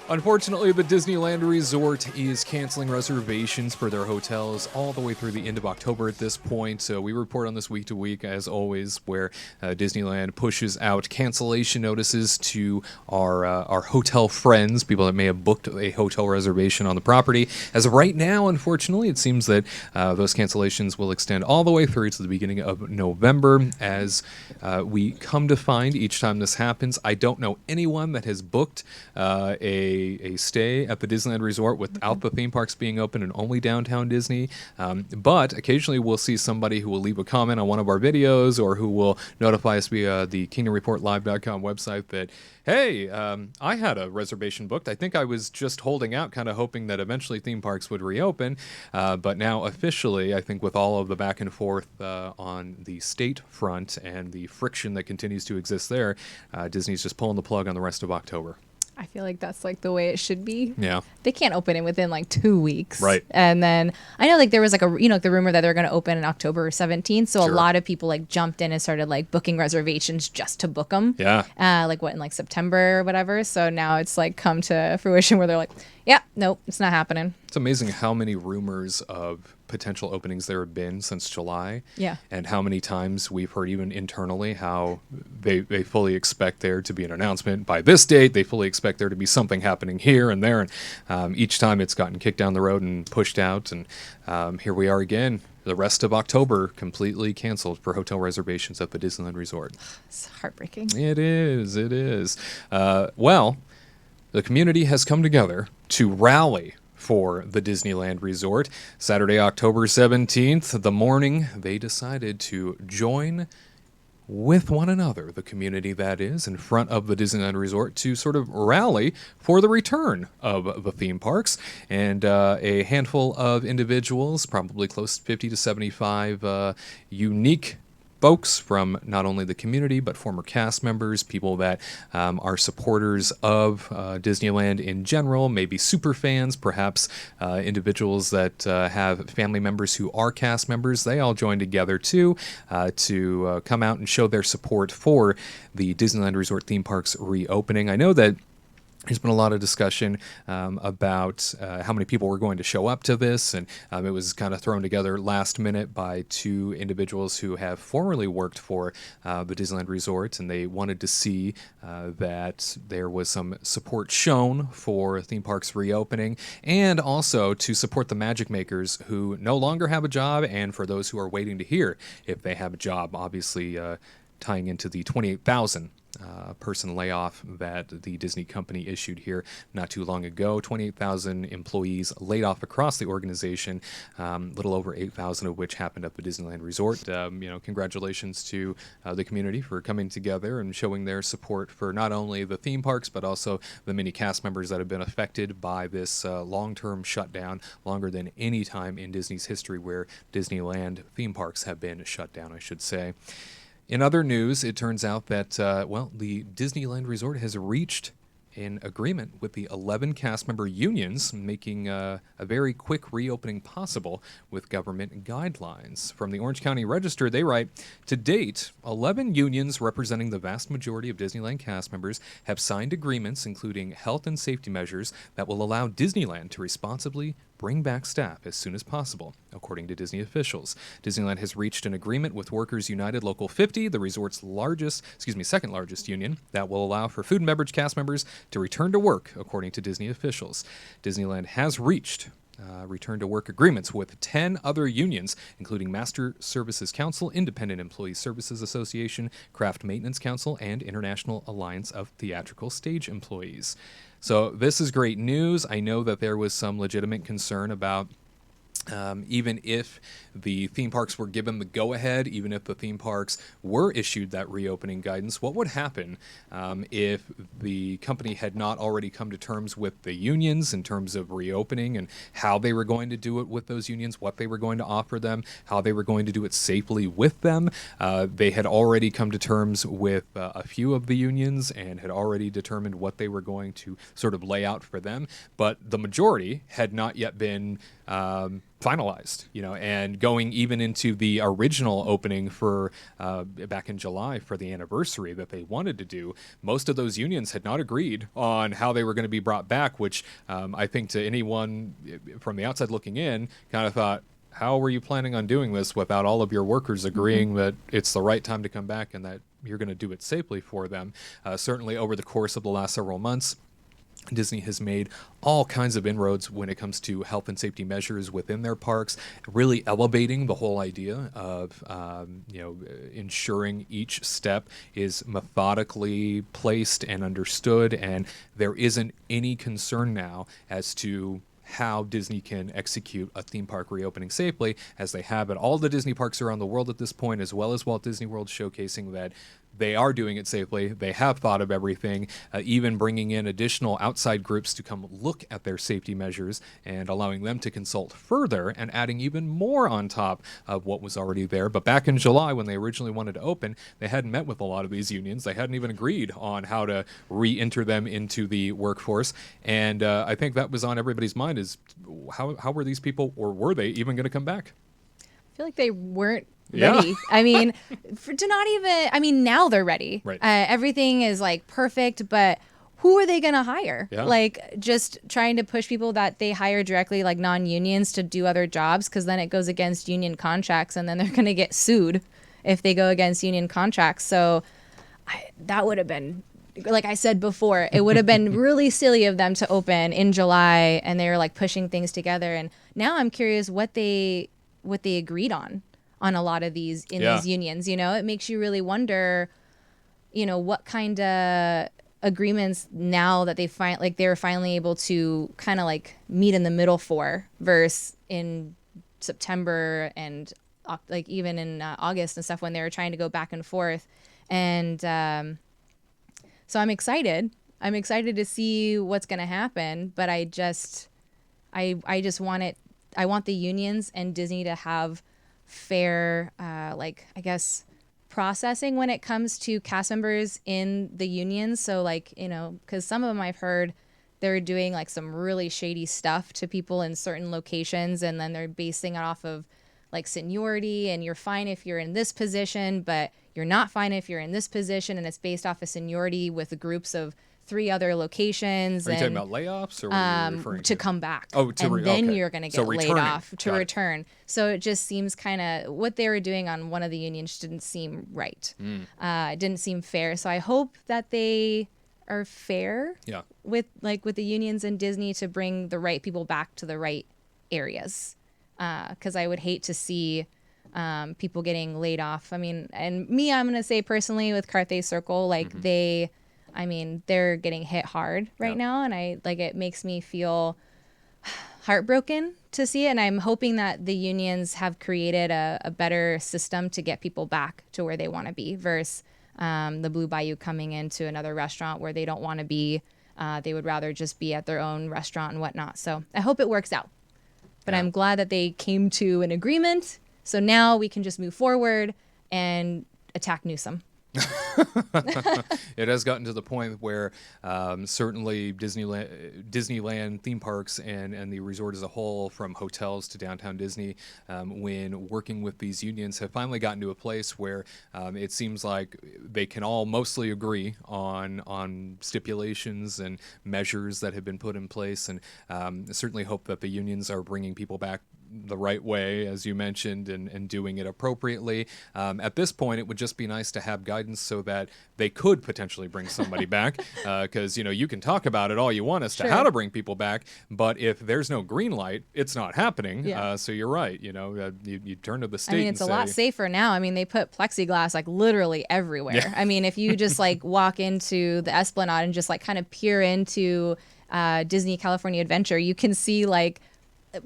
Unfortunately, the Disneyland Resort is canceling reservations for their hotels all the way through the end of October at this point. So we report on this week to week, as always, where Disneyland pushes out cancellation notices to our hotel friends, people that may have booked a hotel reservation on the property. As of right now, unfortunately, it seems that those cancellations will extend all the way through to the beginning of November. As we come to find each time this happens, I don't know anyone that has booked a stay at the Disneyland Resort without the theme parks being open and only downtown Disney. But occasionally we'll see somebody who will leave a comment on one of our videos or who will notify us via the KingdomReportLive.com website that, hey, I had a reservation booked. I think I was just holding out, kind of hoping that eventually theme parks would reopen. But now officially, I think with all of the back and forth on the state front and the friction that continues to exist there, Disney's just pulling the plug on the rest of October. I feel like that's like the way it should be. Yeah. They can't open it within like 2 weeks. Right. And then I know like there was like the rumor that they're going to open in October 17th. So Sure. a lot of people like jumped in and started like booking reservations just to book them. Yeah. In like September or whatever. So now it's like come to fruition where they're like, yeah, nope, it's not happening. It's amazing how many rumors of potential openings there have been since July. Yeah. And how many times we've heard even internally how they fully expect there to be an announcement by this date. They fully expect there to be something happening here and there. And each time it's gotten kicked down the road and pushed out. And here we are again. The rest of October completely canceled for hotel reservations at the Disneyland Resort. It's heartbreaking. It is. It is. Well, the community has come together to rally for the Disneyland Resort. Saturday, October 17th, the morning, they decided to join with one another, the community that is, in front of the Disneyland Resort to sort of rally for the return of the theme parks. And a handful of individuals, probably close to 50 to 75 unique folks from not only the community but former cast members, people that are supporters of Disneyland in general, maybe super fans, perhaps individuals that have family members who are cast members. They all joined together too to come out and show their support for the Disneyland Resort theme parks reopening. I know that there's been a lot of discussion about how many people were going to show up to this, and it was kind of thrown together last minute by two individuals who have formerly worked for the Disneyland Resort, and they wanted to see that there was some support shown for theme parks reopening, and also to support the Magic Makers who no longer have a job, and for those who are waiting to hear if they have a job, obviously tying into the 28,000 person layoff that the Disney company issued here not too long ago. 28,000 employees laid off across the organization, little over 8,000 of which happened at the Disneyland Resort. Congratulations to the community for coming together and showing their support for not only the theme parks, but also the many cast members that have been affected by this long-term shutdown, longer than any time in Disney's history where Disneyland theme parks have been shut down, I should say. In other news, it turns out that, the Disneyland Resort has reached an agreement with the 11 cast member unions, making a very quick reopening possible with government guidelines. From the Orange County Register, they write, to date, 11 unions representing the vast majority of Disneyland cast members have signed agreements including health and safety measures that will allow Disneyland to responsibly bring back staff as soon as possible, according to Disney officials. Disneyland has reached an agreement with Workers United Local 50, the resort's second largest union, that will allow for food and beverage cast members to return to work, according to Disney officials. Disneyland has reached return to work agreements with 10 other unions, including Master Services Council, Independent Employee Services Association, Craft Maintenance Council, and International Alliance of Theatrical Stage Employees. So this is great news. I know that there was some legitimate concern about even if the theme parks were given the go-ahead, even if the theme parks were issued that reopening guidance, what would happen if the company had not already come to terms with the unions in terms of reopening and how they were going to do it with those unions, what they were going to offer them, how they were going to do it safely with them. They had already come to terms with a few of the unions and had already determined what they were going to sort of lay out for them, but the majority had not yet been finalized, and going even into the original opening for back in July for the anniversary that they wanted to do, most of those unions had not agreed on how they were going to be brought back, which I think to anyone from the outside looking in kind of thought, how were you planning on doing this without all of your workers agreeing that it's the right time to come back and that you're going to do it safely for them? Certainly over the course of the last several months, Disney has made all kinds of inroads when it comes to health and safety measures within their parks, really elevating the whole idea of ensuring each step is methodically placed and understood, and there isn't any concern now as to how Disney can execute a theme park reopening safely, as they have at all the Disney parks around the world at this point, as well as Walt Disney World, showcasing that they are doing it safely. They have thought of everything, even bringing in additional outside groups to come look at their safety measures and allowing them to consult further and adding even more on top of what was already there. But back in July, when they originally wanted to open, they hadn't met with a lot of these unions. They hadn't even agreed on how to re-enter them into the workforce. And I think that was on everybody's mind, is how were these people, or were they even going to come back? I feel like they weren't ready. I mean, now they're ready. Right. Everything is like perfect, but who are they going to hire? Yeah. Like, just trying to push people that they hire directly, like non-unions, to do other jobs, because then it goes against union contracts, and then they're going to get sued if they go against union contracts. So that would have been, like I said before, it would have been really silly of them to open in July, and they were like pushing things together. And now I'm curious what they agreed on a lot of these these unions. It makes you really wonder, what kind of agreements now that they were finally able to kind of like meet in the middle for, versus in September and like even in August and stuff, when they were trying to go back and forth. And so I'm excited. I'm excited to see what's going to happen, but I just want it. I want the unions and Disney to have fair, processing when it comes to cast members in the unions. So because some of them I've heard they're doing like some really shady stuff to people in certain locations, and then they're basing it off of like seniority, and you're fine if you're in this position, but you're not fine if you're in this position, and it's based off of seniority with groups of 3 other locations. Are you talking about layoffs, or what are you referring to? Come back. Oh, then you're going to get laid off to Got it. return. So it just seems kind of, what they were doing on one of the unions didn't seem right. It didn't seem fair. So I hope that they are fair with the unions and Disney to bring the right people back to the right areas. Because I would hate to see people getting laid off. I mean, and me, I'm going to say personally with Carthay Circle, they're getting hit hard right now, and it makes me feel heartbroken to see it. And I'm hoping that the unions have created a better system to get people back to where they want to be, versus the Blue Bayou coming into another restaurant where they don't want to be. They would rather just be at their own restaurant and whatnot. So I hope it works out. But I'm glad that they came to an agreement. So now we can just move forward and attack Newsom. It has gotten to the point where certainly Disneyland theme parks and the resort as a whole, from hotels to downtown Disney, when working with these unions, have finally gotten to a place where it seems like they can all mostly agree on stipulations and measures that have been put in place, and certainly hope that the unions are bringing people back the right way, as you mentioned, and doing it appropriately. At this point, it would just be nice to have guidance so that they could potentially bring somebody back, because you can talk about it all you want as to how to bring people back, but if there's no green light, it's not happening. So you're right. You turn to the state. I mean, it's a lot safer now. I mean, they put plexiglass like literally everywhere. Yeah. I mean, if you just like walk into the Esplanade and just like kind of peer into Disney California Adventure, you can see like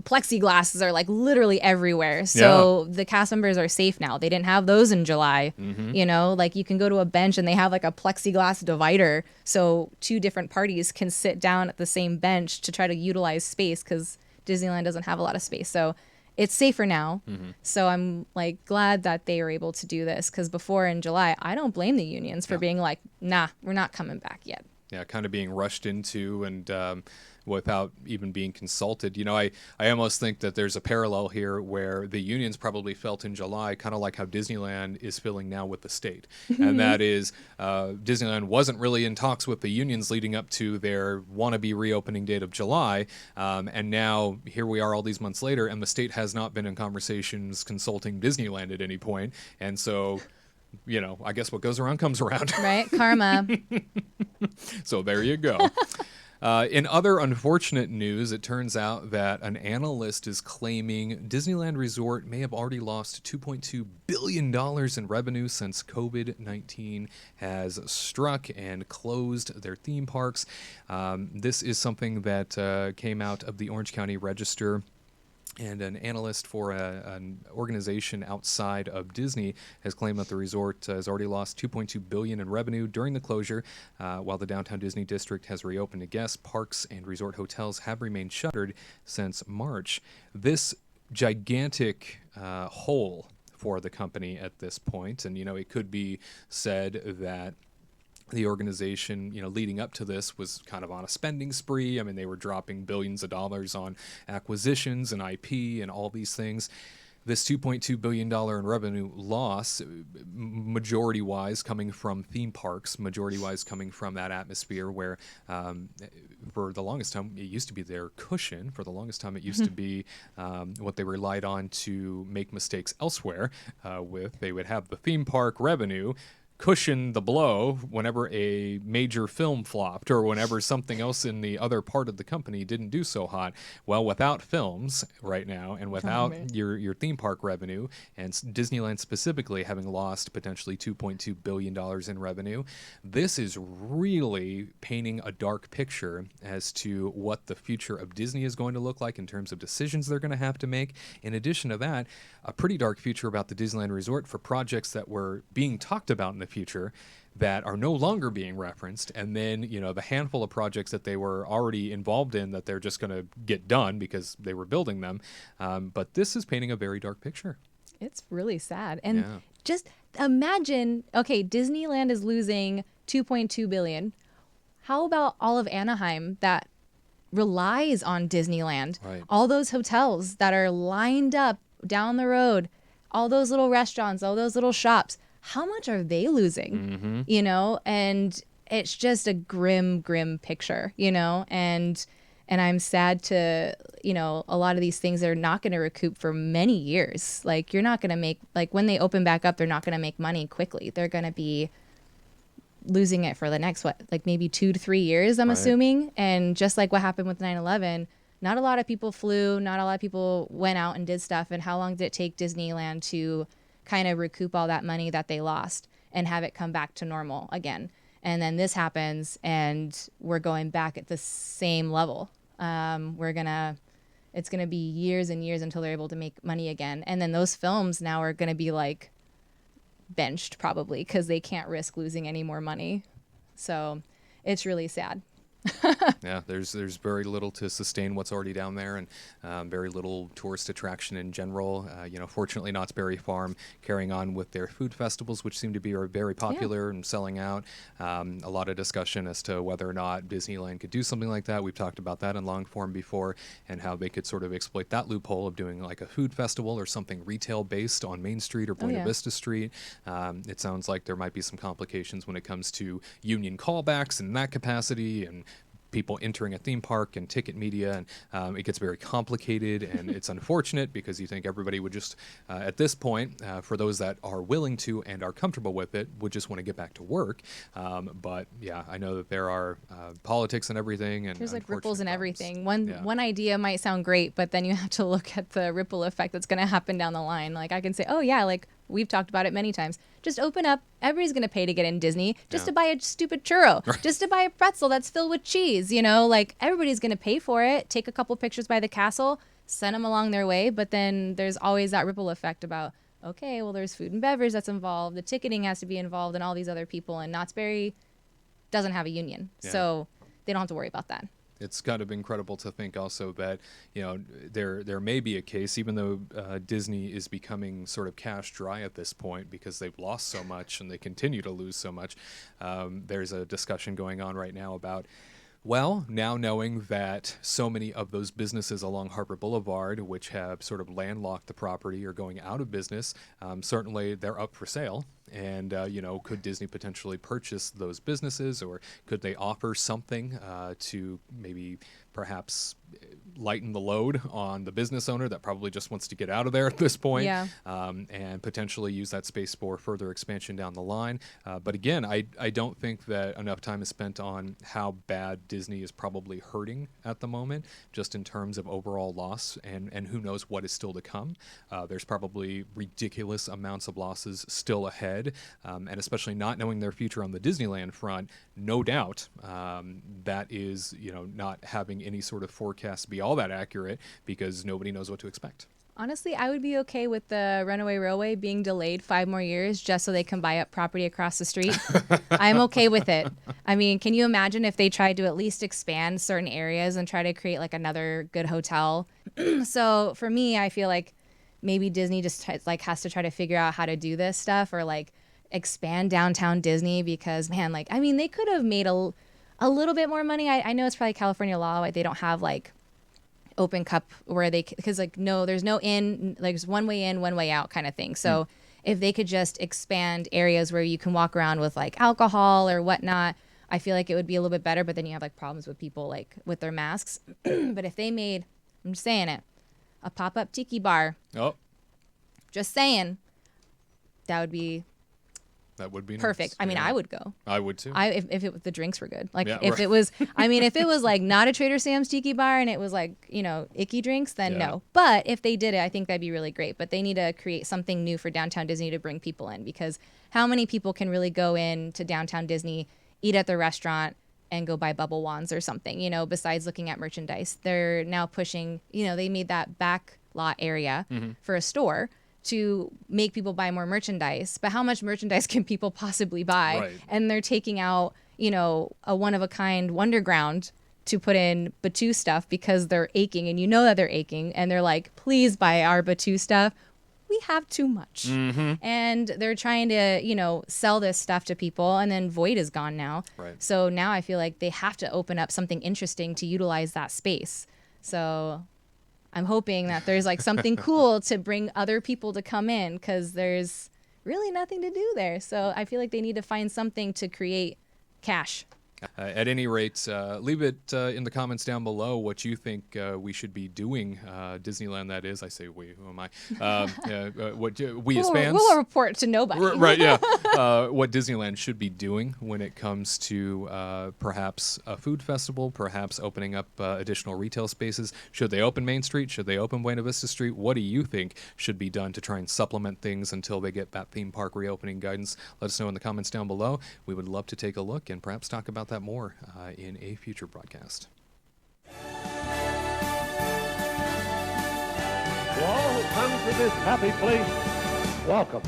plexiglasses are like literally everywhere. So the cast members are safe now. They didn't have those in July. Like you can go to a bench and they have like a plexiglass divider, so 2 different parties can sit down at the same bench to try to utilize space, because Disneyland doesn't have a lot of space. So it's safer now. So I'm like glad that they were able to do this, because before in July, I don't blame the unions for being like, nah, we're not coming back yet. Yeah, kind of being rushed into and without even being consulted. I almost think that there's a parallel here where the unions probably felt in July, kind of like how Disneyland is feeling now with the state. And that is Disneyland wasn't really in talks with the unions leading up to their wannabe reopening date of July. And now here we are all these months later, and the state has not been in conversations consulting Disneyland at any point. And so, I guess what goes around comes around. Right? Karma. So there you go. In other unfortunate news, it turns out that an analyst is claiming Disneyland Resort may have already lost $2.2 billion in revenue since COVID-19 has struck and closed their theme parks. This is something that came out of the Orange County Register. And an analyst for an organization outside of Disney has claimed that the resort has already lost $2.2 billion in revenue during the closure, while the downtown Disney district has reopened to guests. Parks and resort hotels have remained shuttered since March. This gigantic hole for the company at this point, and it could be said that the organization, leading up to this was kind of on a spending spree. I mean, they were dropping billions of dollars on acquisitions and IP and all these things. This $2.2 billion in revenue loss, majority-wise coming from theme parks, majority-wise coming from that atmosphere where for the longest time it used to be their cushion. For the longest time it used to be what they relied on to make mistakes elsewhere with. They would have the theme park revenue cushion the blow whenever a major film flopped or whenever something else in the other part of the company didn't do so hot. Well, without films right now and without your theme park revenue, and Disneyland specifically having lost potentially $2.2 billion in revenue, this is really painting a dark picture as to what the future of Disney is going to look like in terms of decisions they're going to have to make. In addition to that, a pretty dark future about the Disneyland Resort for projects that were being talked about in the future that are no longer being referenced, and then the handful of projects that they were already involved in that they're just going to get done because they were building them. But this is painting a very dark picture. It's really sad. And just imagine, okay, Disneyland is losing $2.2 billion. How about all of Anaheim that relies on Disneyland? Right. All those hotels that are lined up down the road, all those little restaurants, all those little shops. How much are they losing? And it's just a grim picture, and I'm sad to, a lot of these things are not going to recoup for many years. Like, you're not going to make, like, when they open back up, they're not going to make money quickly. They're going to be losing it for the next, maybe 2 to 3 years, I'm assuming. And just like what happened with 9/11, not a lot of people flew, not a lot of people went out and did stuff. And how long did it take Disneyland to kind of recoup all that money that they lost and have it come back to normal again? And then this happens and we're going back at the same level. It's gonna be years and years until they're able to make money again. And then those films now are gonna be like benched probably because they can't risk losing any more money. So it's really sad. Yeah, there's very little to sustain what's already down there, and very little tourist attraction in general. Fortunately, Knott's Berry Farm carrying on with their food festivals, which seem to be very popular and selling out. A lot of discussion as to whether or not Disneyland could do something like that. We've talked about that in long form before, and how they could sort of exploit that loophole of doing like a food festival or something retail based on Main Street or Buena Vista Street. It sounds like there might be some complications when it comes to union callbacks in that capacity, and people entering a theme park and ticket media, and it gets very complicated, and it's unfortunate because you think everybody would just, at this point, for those that are willing to and are comfortable with it, would just want to get back to work. But yeah, I know that there are politics and everything, and there's like ripples and and everything. One idea might sound great, but then you have to look at the ripple effect that's going to happen down the line. Like, I can say, oh yeah, like we've talked about it many times. Just open up. Everybody's going to pay to get in Disney just to buy a stupid churro, just to buy a pretzel that's filled with cheese. Like, everybody's going to pay for it. Take a couple pictures by the castle, send them along their way. But then there's always that ripple effect about, okay, well, there's food and beverage that's involved. The ticketing has to be involved, and all these other people. And Knott's Berry doesn't have a union, so they don't have to worry about that. It's kind of incredible to think also that, there may be a case, even though Disney is becoming sort of cash dry at this point because they've lost so much and they continue to lose so much. There's a discussion going on right now about, well, now knowing that so many of those businesses along Harper Boulevard, which have sort of landlocked the property, are going out of business, certainly they're up for sale. And, could Disney potentially purchase those businesses, or could they offer something to maybe perhaps lighten the load on the business owner that probably just wants to get out of there at this point, Yeah. and potentially use that space for further expansion down the line. But again, I don't think that enough time is spent on how bad Disney is probably hurting at the moment, just in terms of overall loss, and who knows what is still to come. There's probably ridiculous amounts of losses still ahead. And especially not knowing their future on the Disneyland front, no doubt that is, not having any sort of forecast be all that accurate because nobody knows what to expect. Honestly, I would be okay with the Runaway Railway being delayed 5 more years just so they can buy up property across the street. I'm okay with it. I mean, can you imagine if they tried to at least expand certain areas and try to create like another good hotel? So for me, I feel like maybe Disney just has to try to figure out how to do this stuff, or like expand downtown Disney, because man, they could have made a little bit more money. I know it's probably California law, like they don't have like open cup where because no, there's no in, like there's one way in, one way out kind of thing. So if they could just expand areas where you can walk around with like alcohol or whatnot, I feel like it would be a little bit better. But then you have like problems with people like with their masks. But if they made, I'm just saying it, a pop-up tiki bar. Oh, Just saying, that would be perfect. Nice. I mean, Yeah. I would go. I would too. If the drinks were good. Like Yeah, if right. it was, if it was like not a Trader Sam's tiki bar and it was like, icky drinks, then Yeah. no. But if they did it, I think that'd be really great. But they need to create something new for downtown Disney to bring people in, because how many people can really go in to downtown Disney, eat at the restaurant, and go buy bubble wands or something, besides looking at merchandise? They're now pushing, they made that back lot area for a store to make people buy more merchandise. But how much merchandise can people possibly buy? Right. And they're taking out, a one-of-a-kind Wonderground to put in Batu stuff because they're aching, and that they're aching, and they're like, please buy our Batu stuff. We have too much. And they're trying to, sell this stuff to people, and then Void is gone now. Right. So now I feel like they have to open up something interesting to utilize that space. So I'm hoping that there's like something cool to bring other people to come in, because there's really nothing to do there. So I feel like they need to find something to create cash. At any rate, leave it in the comments down below what you think we should be doing. Disneyland, that is. I say we. Who am I? What we as fans. We'll report to nobody. Right, yeah. What Disneyland should be doing when it comes to perhaps a food festival, perhaps opening up additional retail spaces. Should they open Main Street? Should they open Buena Vista Street? What do you think should be done to try and supplement things until they get that theme park reopening guidance? Let us know in the comments down below. We would love to take a look and perhaps talk about that more in a future broadcast. To all who come to this happy place, welcome.